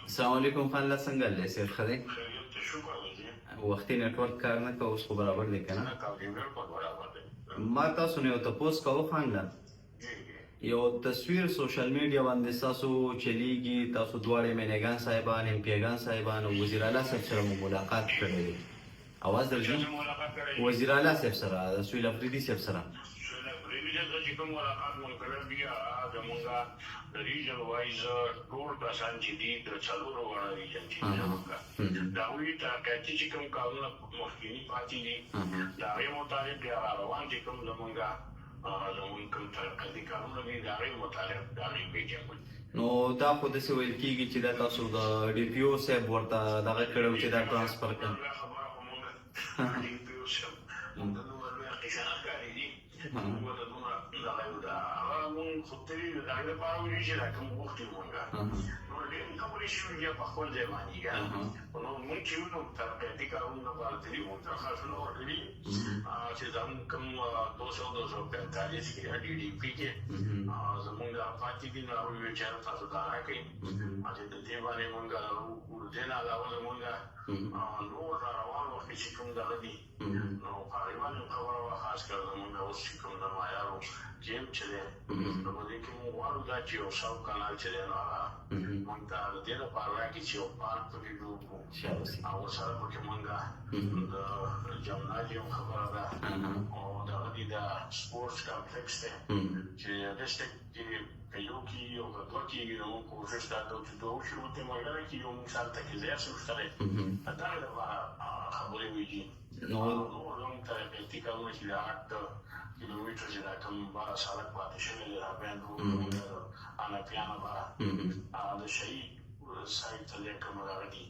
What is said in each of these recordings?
السلام علیکم خان الله څنګه لې سیر خدای خیریت ته شکر دی. وختي نتورک کار نه کوي اوس خو برابر دی کنه نه کاږي بالکل برابر دی. ما تاسو نه یو تاسو کوو خان الله یو تصویر سوشل میډیا باندې تاسو چلیږي تاسو دواړه مینګان صاحبان ام پیګان صاحبان او وزیر اعلی صاحب سره ملاقات کړې دي اواز درځي وزیر اعلی صاحب سره سویل افریدي صاحب سره سویل افریدي چې کوم ملاقات مونږ کړل بیا زمونږه د ریجن وایز ټول کسان چې دي د څلورو غړو ریجن چې زمونږه دا وی تا چې کوم کارونه مخکینی پاتې دي دا یو مطالب بیا روان دي کوم زمونږه زمونږ کوم ترقی کارونه دي دا یو مطالب دا یې پیژنم نو دا خو د څه ویل کیږي چې دا تاسو د ډي پی او صاحب ورته دغه کړو چې دا ترانسفر کړي ډي پی او صاحب موږ نو ورته قصه کړې دي موږ ته دومره دا یو دا موږ خپلې دا د پاره ویل چې دا کوم وخت مونږه نو ډېر کومې شي بیا په خپل ځای باندې نو موږ چې نو ترقی کارونه باندې موږ ته خاصه ورکړي چې زموږ کوم 245 کې ډي پی کې زموږ د پاتې دي نو یو چې تاسو دا راکړي چې د دې باندې موږ ورته نه علاوه موږ نو روان وخت چې کوم دغه دي نو پایوال خبره خاص کر موږ اوس چې کوم د معیارو جیم چې نو په دې کې موږ وایو دا چې یو څو کانال چې نو موږ ته د دې لپاره راکړي چې یو پارک پکې جوړ کړو او سره پکې موږ د جمنازیوم خبره ده او دغه دي د سپورټس کمپلیکس دی چې ډسټریکټ کې یو کې یو دوه کې نو کوشش دا چې دوه شروع ته موږ کې یو مثال ته کې زیات څه وشتره دا د خبرې ویږي نو موږ ته په کارونه چې دا 8 کیلومتر چې دا کوم بار سړک پاتې شوی دی را باندې انا پیانا بارا د شي سایت ته کوم راغلي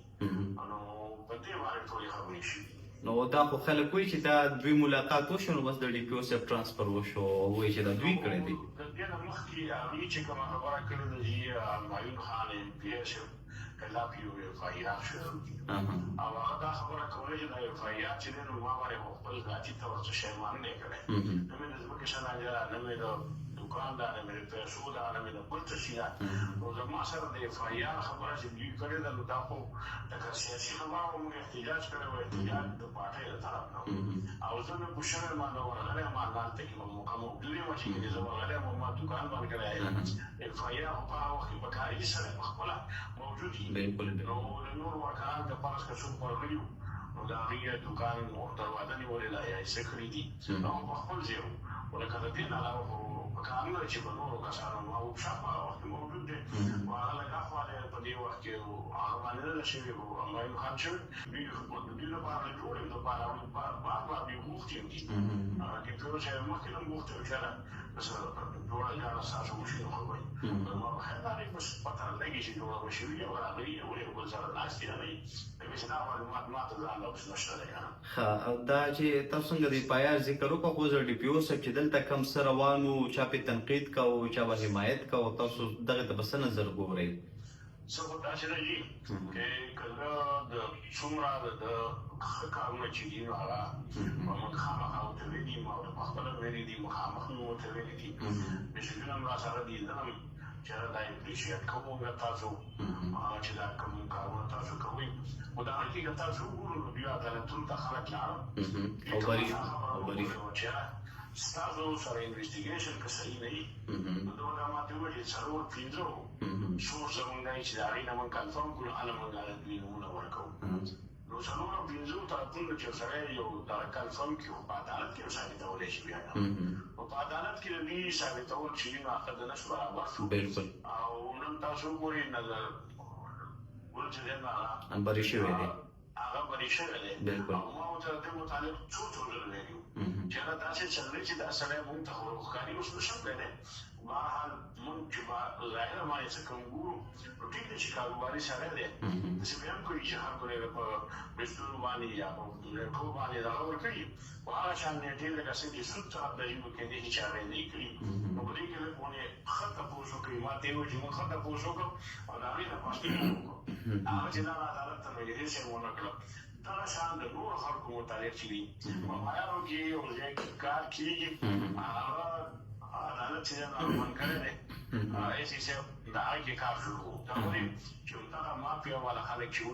نو په دې باندې ټول خبرې شي نو دا خو خلک وایي چې دا دوی ملاقات وشو نو بس د ډي پی او صاحب ترانسفر وشو وایي چې دا دوی کړی دي د دې نه مخکې هغه چې کومه خبره کړې ده چې معین خان پی ایس کله پیو اف آی آر شو او هغه دا خبره کوله چې دا اف آی آر چې نو ما باندې خپل ذاتي تور څه شی باندې کړی نو مې د ځمکې شنه نه مې د دکاندار مې پیسو دا نه مې د بل څه شي نو زما سره د اف آی آر خبره چې دوی کړې ده نو دا خو د سیاسي خبرو موږ احتجاج کړی و احتجاج د پارټۍ له طرف نه او زه مې پوښتنه باندې ورغلی ما ځان ته کې مقام وګړي و چې زه ورغلی ما دکان باندې کړی اف آی آر په هغه وخت په کاري سره خپل موجود دي نو نور ورکان د پارس کا څو ورغلی نو دا هغه دکان او دروازه نیولې لا یې سکري دي نو په خپل ځای ولکه د دې نه علاوه کارونه چې په نورو کسانو او شپه وخت موجود دي وهغه کافاله په دې وخت کې هغه باندې نه شي وو ما یو خان چې دوی په دې لپاره جوړې د پاره په وخت کې دي چې په څه مخکې نو وخت چې بس جوړه یا ساسو مشي خو وي نو هغه بس پته لګي چې جوړه وشي او هغه یو بل سره ناشتي نه وي چې دا معلومات ځان له اوس نشته ده دا چې تاسو څنګه د پایار ذکر وکړو خو زه ډي پی او صاحب چې دلته کم سره روانو چا په تنقید کوو چا به حمایت کوو تاسو دغه ته بس نظر ګورئ څه دا چې دی چې کله د څومره د کارونه چې دی نو هغه موږ خامخا او ته ویلي ما او په خپل ویلي دي مخامخ نو ته ویلي دي چې نن را سره دي نن چې دا اپریشیټ کوم تاسو چې دا کوم کارونه تاسو کوئ او دا هغه تاسو ګورو بیا دا ټول ته خلک لاړو او بری ستاسو سره انویسټیګیشن که صحیح نه وي نو دا ماته وایي څلور پنځه سورس مونږ چې دا اړینه مونږ کنفرم کړو انا مونږ د دې نمونه ورکوو نو څلور پنځه طرفونه چې سره یو دا کنفرم کړو په عدالت کې ثابتول شي بیا او په عدالت کې دې ثابتول چې نو اخر د نشو برابر شو بالکل او نن تاسو ګورئ نظر ورته نه بری شوی دی هغه بری شوی دی بالکل او ما ته د مطالب څو ویلو چې دا داسې چلې چې دا سره مونږ ته ورخاري اوس نشم کېدای بهرحال مونږ چې ظاهر ما یې څه کوم ګورو نو ټیک دی چې کاروباري سره دی چې بیا هم کوي چې هر کولی په بسترو باندې یا په لرګو باندې دغه ورکوي خو هغه شان نیټې لکه څنګه چې سود طرف ته یو کې دې هېچ اغېز نه کړي نو په دې کې لږ ونې ښه تپوس وکړي ما ته یې وویل چې موږ ښه تپوس وکړو او د هغې نه پوښتنه وکړو هغه چې دا عدالت ته مې هېڅ یې ونه کړه دغه شان د نورو خلکو متعلق چې دي په معیارو کې یو ځای کې کار کېږي هغه عدالت چې دا من کړی دی ایسي صاحب د هغې کې کار شروع کړو دا ولې چې دغه مافیا والا خلک چې وو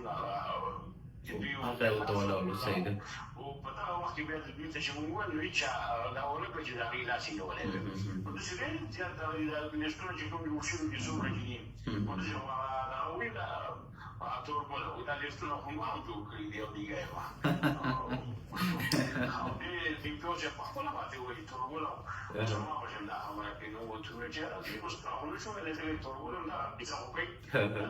هغه ورته ولاړو صحیح ده او په دغه وخت کې بیا دلته چې موږ وویل هېچا دا ونه کړه چې د هغې لاس یې نیولی دی نو داسې ډېر زیات د لیستونه چې کوم جوړ شوي دي څومره چې دي نو داسې د هغوی توربل دا لیستونه خو ما هم جوړ کړي دي او دیګه یې وه او دې پیو چې په خپله باندې وایي توربل او زما وژن دا خبره کوي نو ورته وویل چې یاره دوی اوس ونه شو ویلی ته توربل هم دا کیسه خو کوي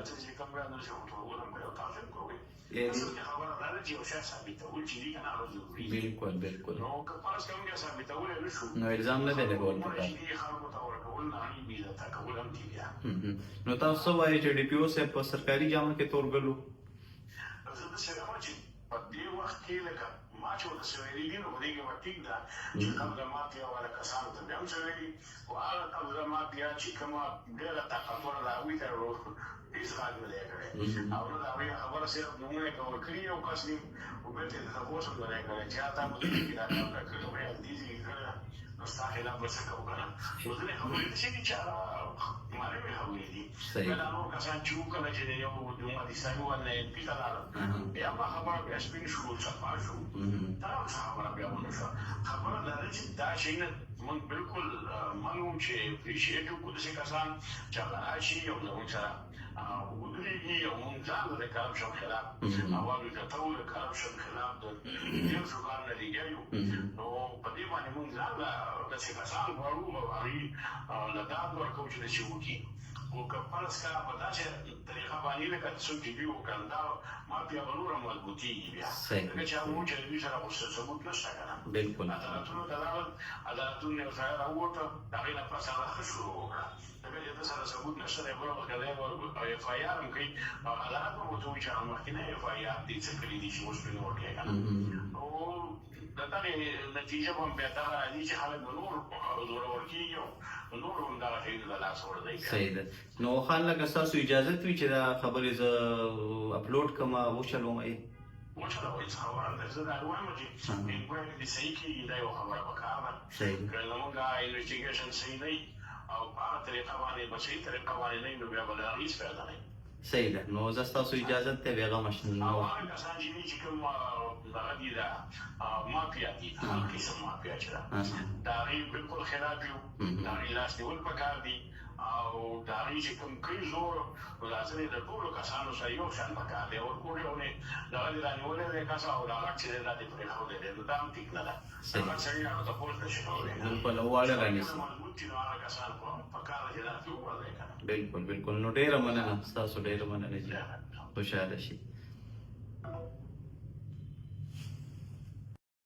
چې کوم بیان نه شي توربل هم کوي او تاسو هم کوئ خبره دا ده چې یو شی ثابتول چې دي که نه هغه ضروري دي بالکل بالکل نو که فرض کوم بیا ثابتولی نه شو نو الزام نه دی لګول پکار چې دې خلکو ته ورکول نه هغې بې عزته کول هم دي بیا نو تاسو څه وایئ چې ډي پي او صاحب په سرکاري جامه کې تورګل و زه داسې وایم چې په دې وخت کې لکه ما چې ورته څه ویلي دي نو په دې کې به ټیک ده چې قبضه مافیا والا کسانو ته بیا هم څه ویلي خو هغه قبضه مافیا چې کومه ډېره طاقتوره ده هغوی ته هېڅ غږ نه دی کړی او نه د هغوی خبره صرف نومونه یې کول کړي یو کس دي خو بېرته یې د تپوس هم نه دی کړی چې تا په دې کې دا کار کړی وایي دې ځای کې کړی نو ستا خلاف به څه کوو که نه نو ځینې خبرې داسې دي چې هغه معلومې خبرې دي بیا دا نور کسان چې وو کله چې د یو جمهور اسلامي والا ایم پي ته لاړل بیا ما خبره بیا سپین شو صفا شو دا هم څه خبره بیا ونه شوه خبره دا ده چې دا شیونه موږ بالکل معلوم چې اپریشیټ وکړو داسې کسان چې هغه راشي او زموږ سره ودرېږي او موږ ځان د کرپشن خلاف اولو ته ته د کرپشن خلاف د ډېر څو کار نه لګیا یو نو په دې باندې موږ ځان له داسې کسان غواړو او هغوی له ډاډ ورکوو چې داسې وکړي خو که فرض کړه په داسې طریقه باندې لکه څوک چې دوی وکړل دا مافیا به نوره مضبوطېږي بیا ځکه چې هغه ووایي چې دوی سره خو ثبوت نشته که نه بالکل عدالتونو ته لاړل عدالتونه یو ځای راووته د هغې نه پس هغه ښه شروع وکړه ځکه چې ده سره ثبوت نشته دی بله ورته دی اف آی آر هم کوي او عدالت به ورته ووایي چې هغه مخکینی اف آی آر دې څه کړي دي چې اوس پرې نه ورکوي که نه نو د دغې نتیجه به هم بیا دغه راځي چې خلک به نور زورور کېږي او نور هم دغه شیونه د لاسه ورځي صحیح ده نو خان لکه ستاسو اجازت وي چې دا خبرې زه اپلوډ کړم وچلوم وچلوئ څه خبره ده زه دا وایم چې انکوایري دې صحیح کېږي دا یو خبره پکار ده که زموږ انویسټیګیشن صحیح نه وي او په هغه طریقه باندې به صحیح طریقه باندې نه وي نو بیا به د هغې هېڅ فایده نه وي صحیح ده نو زه ستاسو اجازت ته بېغمه شم او هغه کسان چې دي چې کوم دغه دي دا مافیا دي هر قسم مافیا چې ده د هغې بالکل خلاف یو د هغې لاس نیول پکار دي او د هغې چې کوم کوي زور نو دا ځینې د ټولو کسانو سره یو شان پکار دی ورکوړی او دغه دې رانیولی دی کس او د هغه چې دی دا دې پرېښودی دی نو دا هم ټیک نه ده هغه سړي هغه تپوس نه شي کولی بالکل واړه رانیسي مضبوط دي نو هغه کسان خو پکار ده چې دا پرې وغورځوي که نه بالکل بالکل نو ډېره مننه ستاسو ډېره مننه چې خوشحاله شي